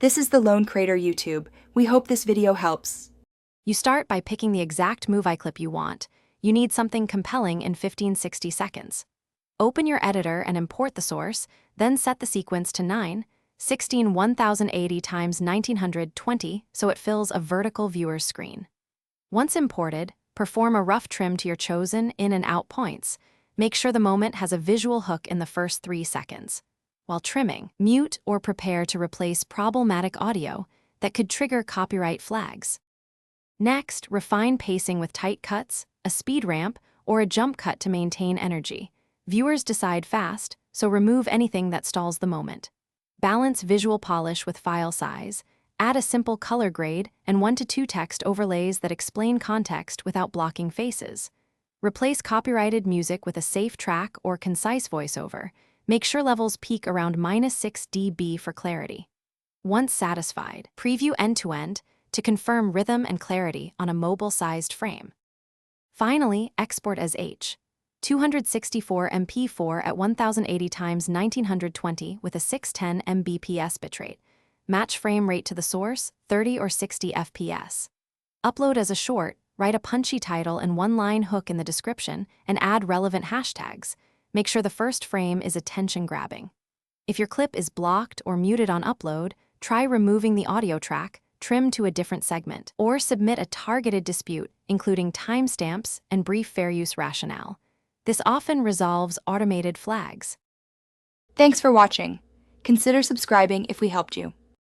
This is the Lone Crater YouTube. We hope this video helps. You start by picking the exact Movieclip you want. You need something compelling in 15-60 seconds. Open your editor and import the source, then set the sequence to 9:16 1080 x 1920 so it fills a vertical viewer's screen. Once imported, perform a rough trim to your chosen in and out points. Make sure the moment has a visual hook in the first 3 seconds. While trimming, mute or prepare to replace problematic audio that could trigger copyright flags. Next, refine pacing with tight cuts, a speed ramp, or a jump cut to maintain energy. Viewers decide fast, so remove anything that stalls the moment. Balance visual polish with file size. Add a simple color grade and 1 to 2 text overlays that explain context without blocking faces. Replace copyrighted music with a safe track or concise voiceover. Make sure levels peak around -6 dB for clarity. Once satisfied, preview end-to-end to confirm rhythm and clarity on a mobile-sized frame. Finally, export as H.264 MP4 at 1080 x 1920 with a 610 Mbps bitrate. Match frame rate to the source, 30 or 60 FPS. Upload as a short, write a punchy title and one-line hook in the description, and add relevant hashtags. Make sure the first frame is attention-grabbing. If your clip is blocked or muted on upload, try removing the audio track, trim to a different segment, or submit a targeted dispute, including timestamps and brief fair use rationale. This often resolves automated flags. Thanks for watching. Consider subscribing if we helped you.